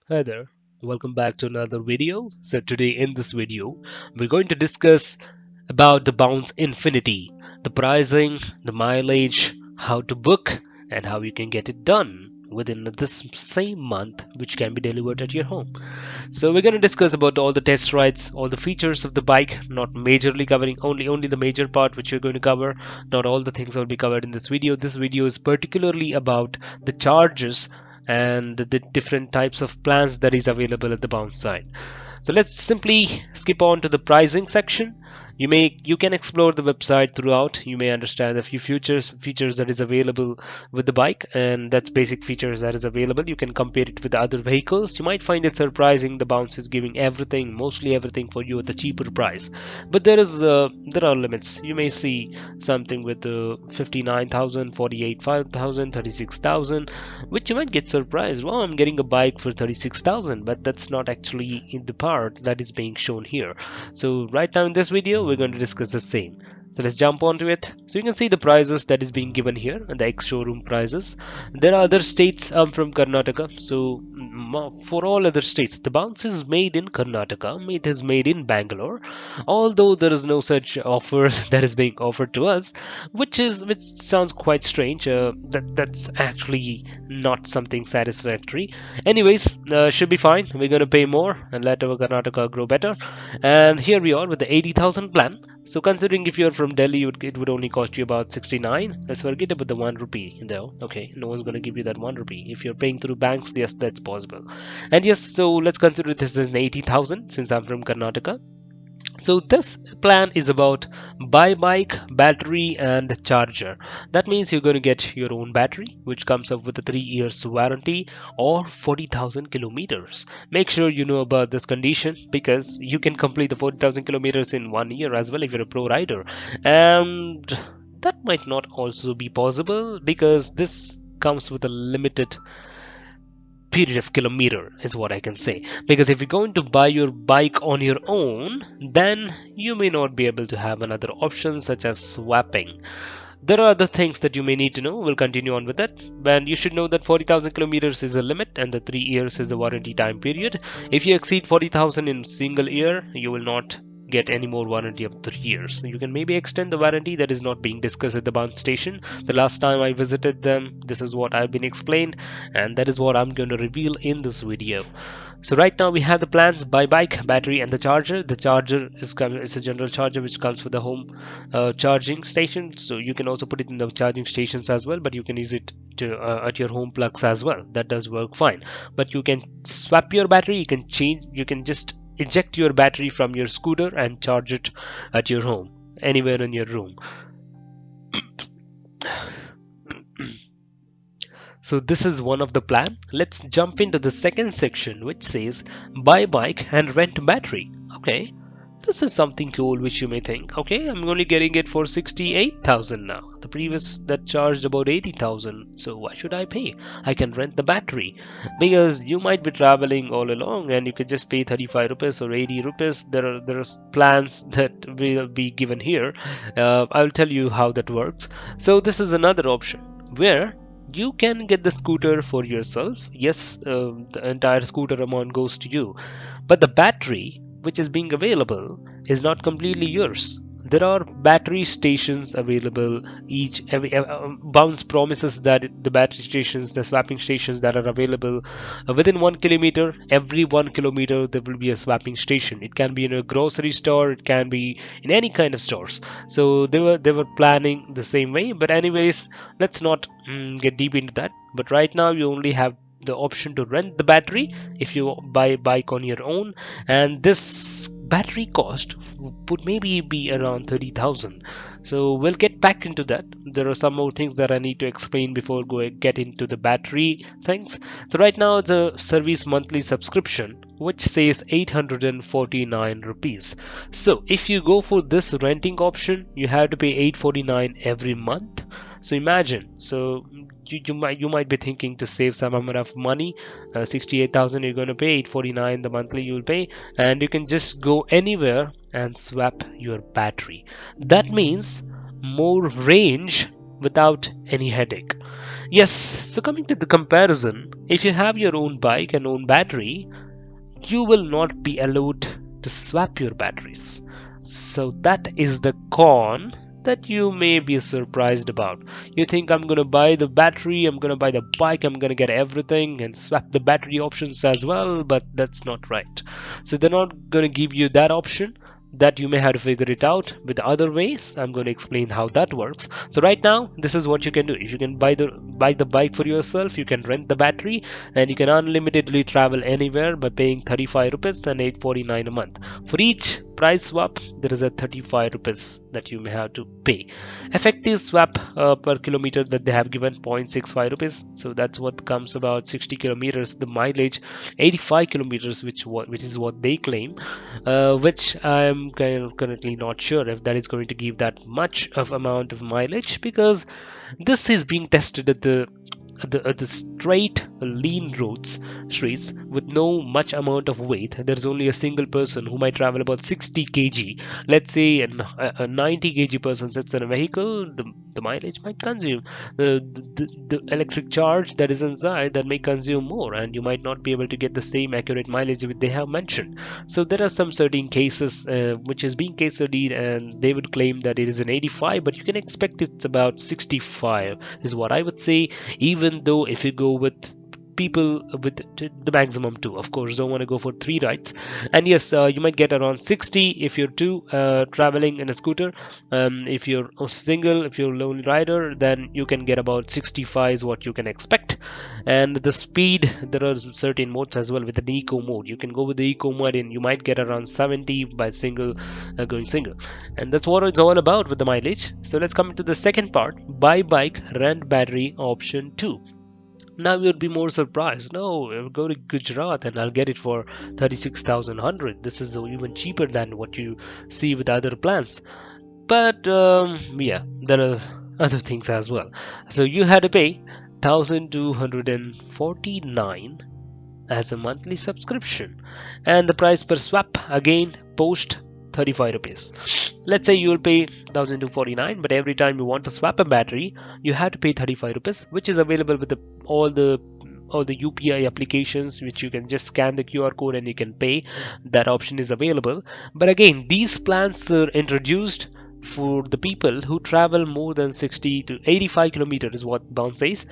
Hi there, welcome back to another video. So today in this video, we're going to discuss about the Bounce Infinity, the pricing, the mileage, how to book, and how you can get it done within this same month, which can be delivered at your home. So we're going to discuss about all the test rides, all the features of the bike, not majorly covering only the major part which we're going to cover. Not all the things will be covered in this video. This video is particularly about the charges and the different types of plans that is available at the Bounce side. So let's simply skip on to the pricing section. You can explore the website throughout. You may understand a few features that is available with the bike, and that's basic features that is available. You can compare it with other vehicles. You might find it surprising the Bounce is giving everything, mostly everything for you at the cheaper price. But there are limits. You may see something with 59,000, 48,000, 36,000, which you might get surprised. Wow, I'm getting a bike for 36,000, but that's not actually in the part that is being shown here. So right now in this video, we're going to discuss the same. So let's jump onto it. So you can see the prices that is being given here and the ex-showroom prices. There are other states. I'm from Karnataka, so for all other states, the Bounce is made in Karnataka. It is made in Bangalore. Although there is no such offer that is being offered to us, which sounds quite strange. That's actually not something satisfactory. Anyways, should be fine. We're gonna pay more and let our Karnataka grow better. And here we are with the 80,000 plan. So considering if you're from Delhi, it would only cost you about 69. Let's forget about the 1 rupee though. Okay, no one's gonna give you that 1 rupee. If you're paying through banks, yes, that's possible. And yes, so let's consider this as an 80,000 since I'm from Karnataka. So this plan is about buy bike, battery and charger. That means you're going to get your own battery which comes up with a 3 years warranty or 40,000 kilometers. Make sure you know about this condition because you can complete the 40,000 kilometers in 1 year as well if you're a pro rider. And that might not also be possible because this comes with a limited period of kilometer is what I can say. Because if you're going to buy your bike on your own, then you may not be able to have another option such as swapping. There are other things that you may need to know. We'll continue on with that. And you should know that 40,000 kilometers is a limit and the 3 years is the warranty time period. If you exceed 40,000 in single year, you will not get any more warranty of 3 years. You can maybe extend the warranty. That is not being discussed at the Bounce station. The last time I visited them, this is what I've been explained, and that is what I'm going to reveal in this video. So right now we have the plans: buy bike, battery, and the charger. The charger is a general charger which comes with the home charging station. So you can also put it in the charging stations as well, but you can use it to at your home plugs as well. That does work fine. But you can swap your battery. You can change. You can just eject your battery from your scooter and charge it at your home, anywhere in your room. So this is one of the plan. Let's jump into the second section which says buy bike and rent battery. Okay, this is something cool which you may think, okay, I'm only getting it for 68,000 now. The previous that charged about 80,000, so why should I pay? I can rent the battery because you might be traveling all along and you could just pay 35 rupees or 80 rupees. There are plans that will be given here. I'll tell you how that works. So this is another option where you can get the scooter for yourself. Yes, the entire scooter amount goes to you, but the battery which is being available is not completely yours. There are battery stations available. Bounce promises that the battery stations, the swapping stations that are available within 1 kilometer, every 1 kilometer there will be a swapping station. It can be in a grocery store, it can be in any kind of stores. So they were planning the same way. But anyways, let's not get deep into that. But right now you only have the option to rent the battery if you buy a bike on your own, and this battery cost would maybe be around 30,000. So we'll get back into that. There are some more things that I need to explain before get into the battery things. So right now the service monthly subscription which says 849 rupees. So if you go for this renting option, you have to pay 849 every month. So imagine, you might be thinking to save some amount of money. 68,000 you're going to pay, 849 the monthly you'll pay, and you can just go anywhere and swap your battery. That means more range without any headache. Yes, so coming to the comparison, if you have your own bike and own battery, you will not be allowed to swap your batteries. So that is the con that you may be surprised about. You think I'm gonna buy the battery, I'm gonna buy the bike, I'm gonna get everything and swap the battery options as well, but that's not right. So they're not gonna give you that option. That you may have to figure it out with other ways. I'm going to explain how that works. So right now, this is what you can do. If you can buy the bike for yourself, you can rent the battery, and you can unlimitedly travel anywhere by paying 35 rupees and 849 a month. For each price swap, there is a 35 rupees that you may have to pay. Effective swap per kilometer that they have given 0.65 rupees. So that's what comes about 60 kilometers. The mileage 85 kilometers, which is what they claim, which I'm kind of currently not sure if that is going to give that much of amount of mileage, because this is being tested at the straight lean roads streets with no much amount of weight. There's only a single person who might travel about 60 kg. Let's say a 90 kg person sits in a vehicle, the mileage might consume the electric charge that is inside that may consume more, and you might not be able to get the same accurate mileage which they have mentioned. So there are some certain cases which is being case studied, and they would claim that it is an 85, but you can expect it's about 65 is what I would say. Even though if you go with people with the maximum two, of course don't want to go for three rides. And yes, you might get around 60 if you're two traveling in a scooter. If you're a single, if you're a lonely rider, then you can get about 65 is what you can expect. And the speed, there are certain modes as well. With an eco mode, you can go with the eco mode and you might get around 70 by single, going single. And that's what it's all about with the mileage. So let's come to the second part: buy bike, rent battery, option 2. Now you'd be more surprised. No, I'll go to Gujarat and I'll get it for 36,100. This is even cheaper than what you see with other plans. But yeah, there are other things as well. So you had to pay 1,249 as a monthly subscription, and the price per swap again post 35 rupees. Let's say you will pay 1,249, but every time you want to swap a battery, you have to pay 35 rupees, which is available with all the UPI applications, which you can just scan the QR code and you can pay. That option is available. But again, these plans are introduced for the people who travel more than 60 to 85 kilometers is what Bounce says.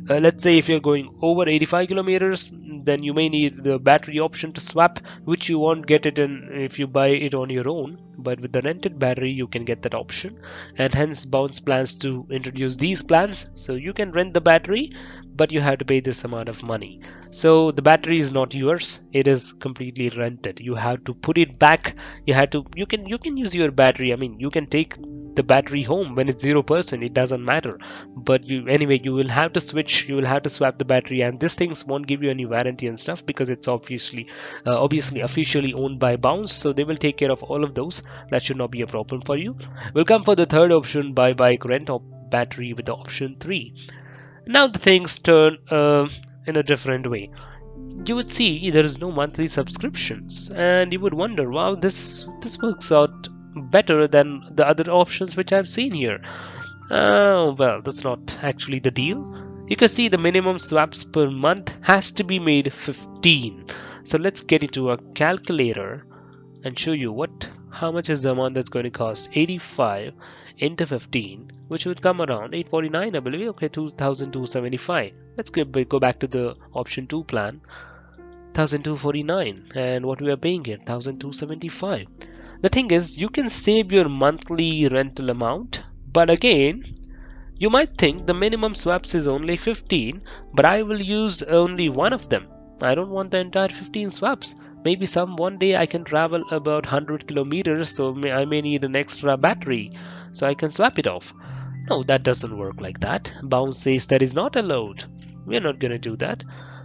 Let's say if you're going over 85 kilometers, then you may need the battery option to swap, which you won't get it in if you buy it on your own. But with the rented battery, you can get that option, and hence Bounce plans to introduce these plans. So you can rent the battery, but you have to pay this amount of money. So the battery is not yours; it is completely rented. You have to put it back. You can use your battery. I mean, you can take the battery home when it's 0%. It doesn't matter. But you will have to switch. You will have to swap the battery, and these things won't give you any warranty and stuff because it's obviously officially owned by Bounce. So they will take care of all of those. That should not be a problem for you. We'll come for the third option: buy bike, rent or battery with the option 3. Now the things turn in a different way. You would see there is no monthly subscriptions, and you would wonder, wow, this works out better than the other options which I've seen here. Well, that's not actually the deal. You can see the minimum swaps per month has to be made 15. So let's get into a calculator and show you how much is the amount that's going to cost. 85 into 15, which would come around 849, I believe. Okay, 2,275. Let's go back to the option 2 plan. 1,249, and what we are paying here, 1,275. The thing is, you can save your monthly rental amount, but again, you might think the minimum swaps is only 15, but I will use only one of them. I don't want the entire 15 swaps. Maybe one day I can travel about 100 kilometers, so I may need an extra battery, so I can swap it off. No, that doesn't work like that. Bounce says that is not allowed. We're not gonna do that.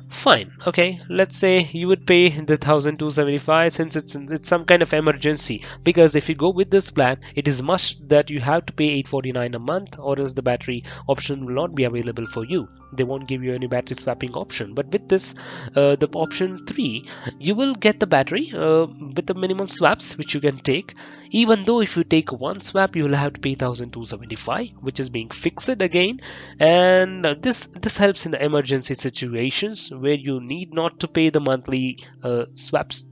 Fine, okay, let's say you would pay the 1,275 since it's some kind of emergency, because if you go with this plan, it is must that you have to pay 849 a month, or else the battery option will not be available for you. They won't give you any battery swapping option. But with this, the option 3, you will get the battery with the minimum swaps which you can take. Even though if you take one swap, you will have to pay 1,275, which is being fixed again. And this helps in the emergency situations where you need not to pay the monthly swaps,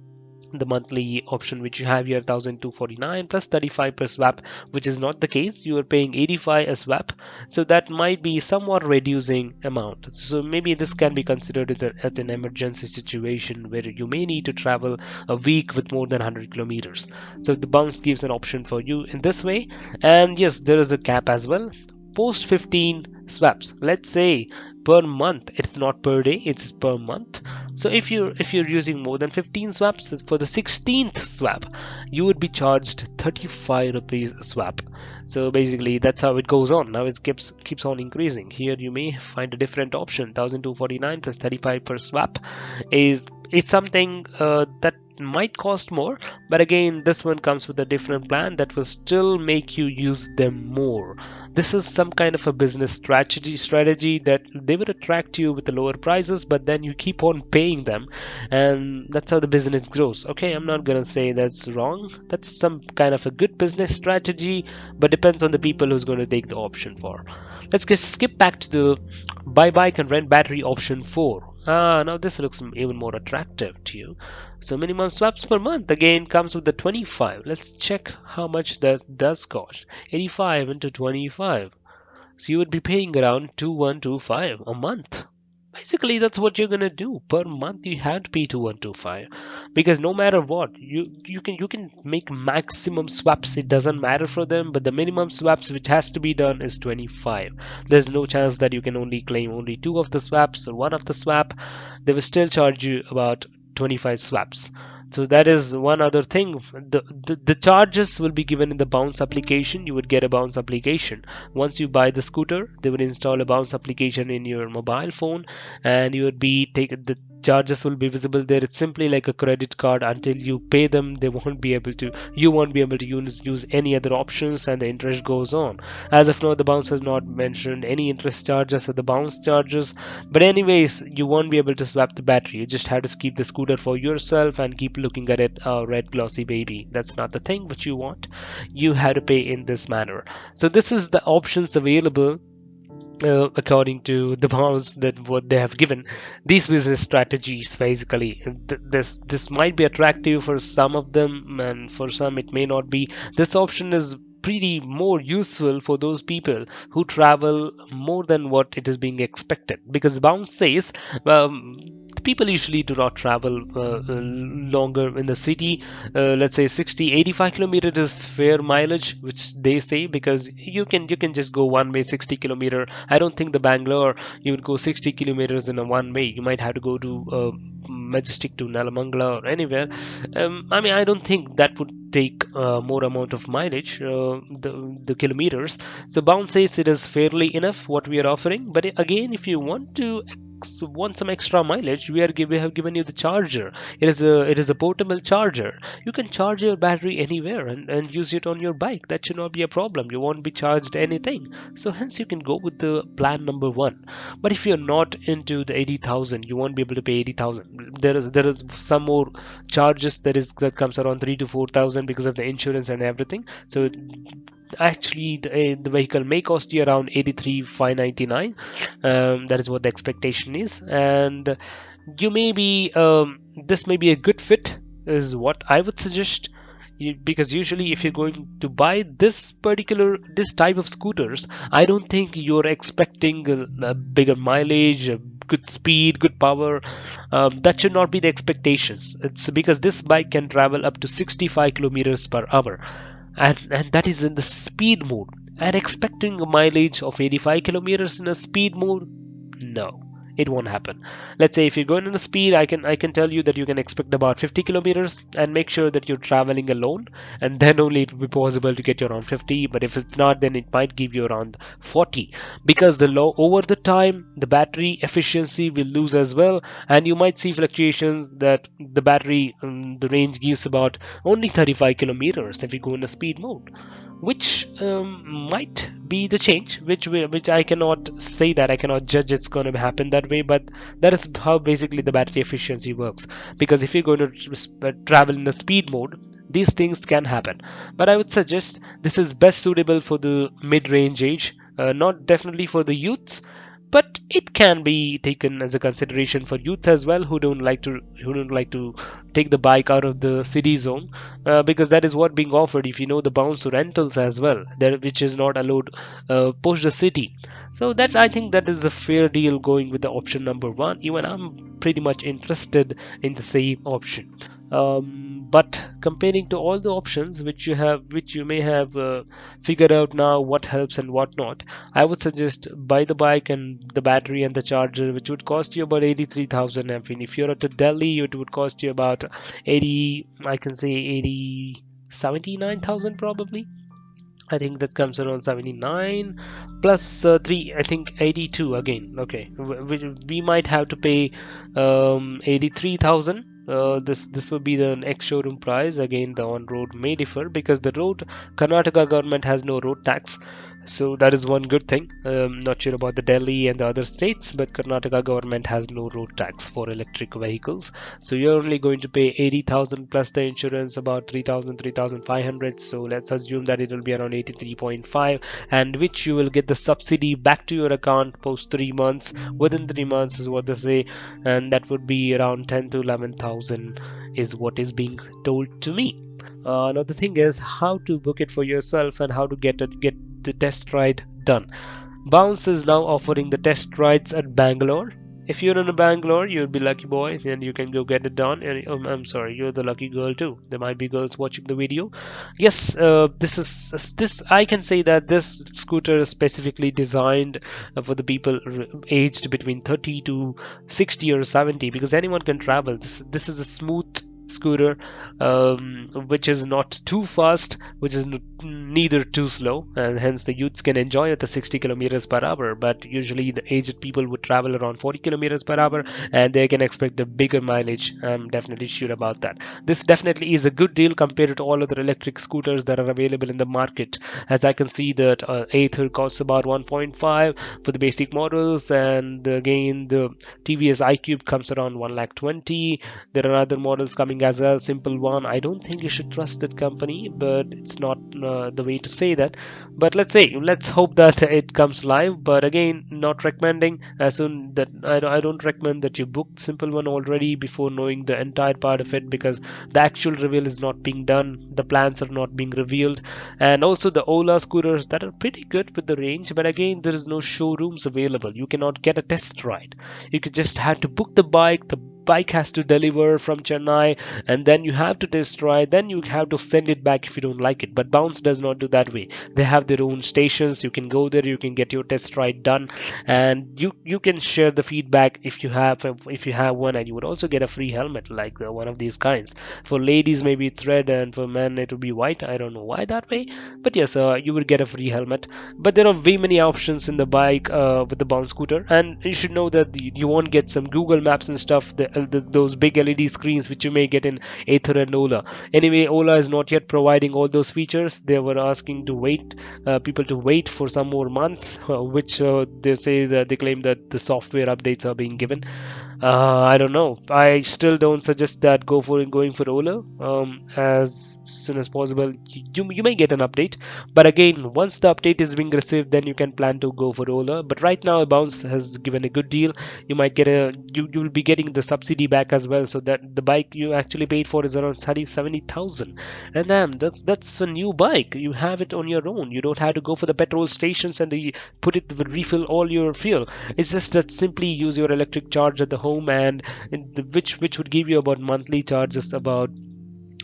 the monthly option which you have here, 1,249 plus 35 per swap, which is not the case. You are paying 85 a swap, so that might be somewhat reducing amount. So maybe this can be considered at an emergency situation where you may need to travel a week with more than 100 kilometers. So the bounce gives an option for you in this way. And yes, there is a cap as well. Post 15 swaps, let's say per month, it's not per day, it's per month. So if you're using more than 15 swaps, for the 16th swap you would be charged 35 rupees a swap. So basically that's how it goes on. Now it keeps on increasing. Here you may find a different option. 1,249 plus 35 per swap is something that might cost more, but again this one comes with a different plan that will still make you use them more. This is some kind of a business strategy that they will attract you with the lower prices, but then you keep on paying them, and that's how the business grows. Okay, I'm not gonna say that's wrong. That's some kind of a good business strategy, but depends on the people who's going to take the option for. Let's just skip back to the buy bike and rent battery option 4. Now this looks even more attractive to you. So minimum swaps per month again comes with the 25. Let's check how much that does cost. 85 into 25. So you would be paying around 2125 a month. Basically, that's what you're gonna do per month. You have to pay 2125 because no matter what, you can make maximum swaps. It doesn't matter for them, but the minimum swaps which has to be done is 25. There's no chance that you can only claim only two of the swaps or one of the swap. They will still charge you about 25 swaps. So that is one other thing. The charges will be given in the bounce application. You would get a bounce application. Once you buy the scooter, they will install a bounce application in your mobile phone, and you would be taken. The charges will be visible there. It's simply like a credit card. Until you pay them, they won't be able to. You won't be able to use any other options, and the interest goes on. As of now, the bounce has not mentioned any interest charges or the bounce charges. But anyways, you won't be able to swap the battery. You just have to keep the scooter for yourself and keep looking at it, a red glossy baby. That's not the thing which you want. You have to pay in this manner. So this is the options available according to the bounds that what they have given. These business strategies basically, this might be attractive for some of them, and for some it may not be. This option is pretty more useful for those people who travel more than what it is being expected, because bounce says people usually do not travel longer in the city. Let's say 60 85 kilometer is fair mileage which they say, because you can just go one way 60 kilometer. I don't think the Bangalore you would go 60 kilometers in a one way. You might have to go to Majestic to Nalamangala or anywhere. I mean, I don't think that would take more amount of mileage, the kilometers. So bound says it is fairly enough what we are offering. But again, if you want some extra mileage, we have given you the charger. It is a portable charger. You can charge your battery anywhere and use it on your bike. That should not be a problem. You won't be charged anything. So hence you can go with the plan number 1. But if you're not into the 80,000, you won't be able to pay 80,000. There is some more charges that comes around 3 to 4,000 because of the insurance and everything. So actually the vehicle may cost you around 83,599. That is what the expectation is, and you may be this may be a good fit is what I would suggest. Because usually if you're going to buy this type of scooters, I don't think you're expecting a bigger mileage, a good speed, good power. That should not be the expectations. It's because this bike can travel up to 65 kilometers per hour, and that is in the speed mode. And expecting a mileage of 85 kilometers in a speed mode, no, it won't happen. Let's say if you're going in a speed, I can tell you that you can expect about 50 kilometers, and make sure that you're traveling alone, and then only it will be possible to get you around 50. But if it's not, then it might give you around 40, because the low over the time the battery efficiency will lose as well, and you might see fluctuations that the battery the range gives about only 35 kilometers if you go in a speed mode, which might be the change, which I cannot say that I cannot judge it's going to happen that way, but that is how basically the battery efficiency works. Because if you're going to travel in the speed mode, these things can happen. But I would suggest this is best suitable for the mid-range age, not definitely for the youths, but it can be taken as a consideration for youth as well who don't like to take the bike out of the city zone, because that is what being offered if you know the bounce rentals as well there, which is not allowed post the city. So that's, I think that is a fair deal going with the option number one. Even I'm pretty much interested in the same option. But comparing to all the options which you may have figured out now what helps and what not, I would suggest buy the bike and the battery and the charger, which would cost you about 83,000. I mean, if you're at Delhi, it would cost you about 80, I can say 80, 79,000 probably. I think that comes around 79 plus 3, I think 82 again. Okay, we might have to pay 83,000. This would be the ex showroom price. Again, the on road may differ because the road Karnataka government has no road tax. So that is one good thing. Not sure about the Delhi and the other states, but Karnataka government has no road tax for electric vehicles. So you're only going to pay 80,000 plus the insurance about 3,000, 3,500. So let's assume that it will be around 83.5, and which you will get the subsidy back to your account post 3 months. Within 3 months is what they say, and that would be around 10 to 11,000 is what is being told to me. Now the thing is how to book it for yourself and how to get the test ride done. Bounce is now offering the test rides at Bangalore. If you're in Bangalore, you'll be lucky boy, and you can go get it done. And I'm sorry, you're the lucky girl too. There might be girls watching the video. Yes, this. I can say that this scooter is specifically designed for the people aged between 30 to 60 or 70, because anyone can travel. This is a smooth scooter, which is not too fast, which is neither too slow, and hence the youths can enjoy at the 60 kilometers per hour. But usually the aged people would travel around 40 kilometers per hour, and they can expect a bigger mileage. I'm definitely sure about that. This definitely is a good deal compared to all other electric scooters that are available in the market. As I can see that Aether costs about 1.5 for the basic models, and again the TVS iQube comes around 1 lakh 20. There are other models coming as well. Simple One, I don't think you should trust that company, but it's not the way to say that. But let's hope that it comes live. But again, not recommending. As soon that I don't recommend that you book Simple One already before knowing the entire part of it, because the actual reveal is not being done, the plans are not being revealed. And also the Ola scooters that are pretty good with the range, but again there is no showrooms available. You cannot get a test ride. You could just have to book the bike. The bike has to deliver from Chennai, and then you have to test ride, then you have to send it back if you don't like it. But Bounce does not do that way. They have their own stations. You can go there, you can get your test ride done, and you can share the feedback if you have one, and you would also get a free helmet like one of these kinds. For ladies maybe it's red, and for men it will be white. I don't know why that way, but yes, you would get a free helmet. But there are way many options in the bike with the Bounce scooter, and you should know that you won't get some Google Maps and stuff, those big LED screens which you may get in Aether and Ola. Anyway, Ola is not yet providing all those features. They were asking to wait, people to wait for some more months, which they say that they claim that the software updates are being given. I don't know. I still don't suggest that going for Ola as soon as possible. You may get an update, but again, once the update is being received, then you can plan to go for Ola. But right now, Bounce has given a good deal. You might get you will be getting the subsidy back as well, so that the bike you actually paid for is around 70,000. And that's a new bike. You have it on your own. You don't have to go for the petrol stations and put it refill all your fuel. It's just that simply use your electric charge at the home, and which would give you about monthly charges about,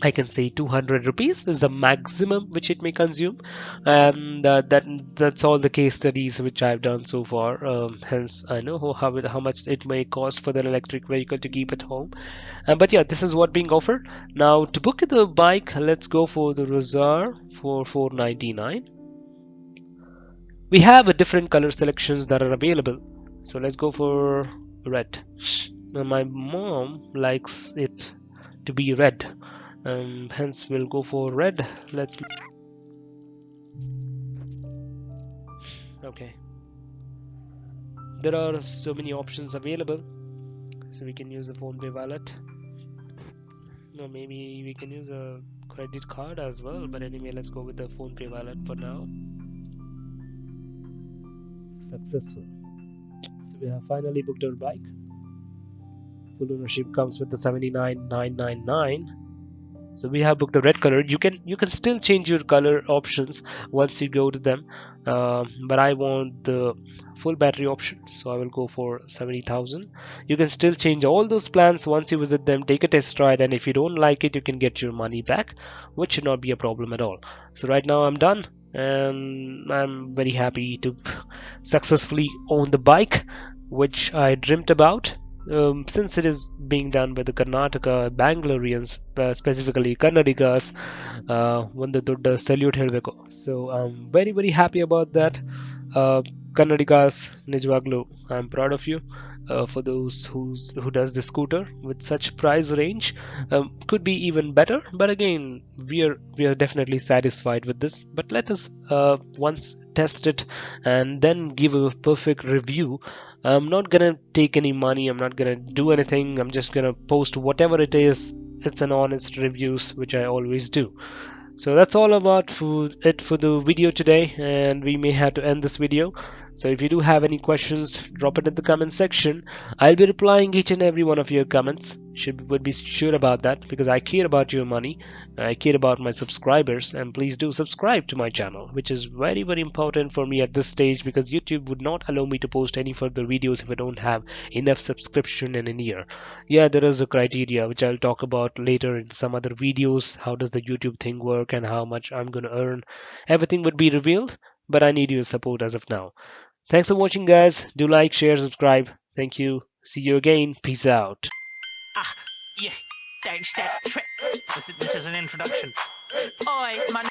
I can say, 200 rupees is the maximum which it may consume. And that's all the case studies which I've done so far. Hence I know how much it may cost for the electric vehicle to keep at home. But yeah, this is what being offered. Now to book the bike, let's go for the Razar for 499. We have a different color selections that are available, so let's go for red. Now my mom likes it to be red, hence we'll go for red. Let's Okay, there are so many options available, so we can use the phone pay wallet. No, maybe we can use a credit card as well, but anyway, let's go with the phone pay wallet for now. Successful. So we have finally booked our bike. Full ownership comes with the 79,999. So we have booked the red color. You can still change your color options once you go to them, but I want the full battery option, so I will go for 70,000. You can still change all those plans once you visit them, take a test ride, and if you don't like it, you can get your money back, which should not be a problem at all. So right now I'm done, and I'm very happy to successfully own the bike which I dreamt about. Since it is being done by the Karnataka Bangaloreans, specifically Kannadigas, ಒಂದು ದೊಡ್ಡ salute ಹೇಳಬೇಕು. So I'm very very happy about that. Uh, Kannadigas, ನಿಜವಾಗ್ಲೂ I'm proud of you. For those who does the scooter with such price range, could be even better. But again, we are definitely satisfied with this. But let us once test it and then give a perfect review. I'm not gonna take any money. I'm not gonna do anything. I'm just gonna post whatever it is. It's an honest reviews, which I always do. So that's all about it for the video today, and we may have to end this video. So if you do have any questions, drop it in the comment section. I'll be replying each and every one of your comments. Would be sure about that because I care about your money. I care about my subscribers, and please do subscribe to my channel, which is very very important for me at this stage because YouTube would not allow me to post any further videos if I don't have enough subscription in a year. Yeah, there is a criteria which I'll talk about later in some other videos. How does the YouTube thing work and how much I'm going to earn? Everything would be revealed, but I need your support as of now. Thanks for watching, guys. Do like, share, subscribe. Thank you. See you again. Peace out. Ah, yeah, don't step. This is an introduction. Oi, my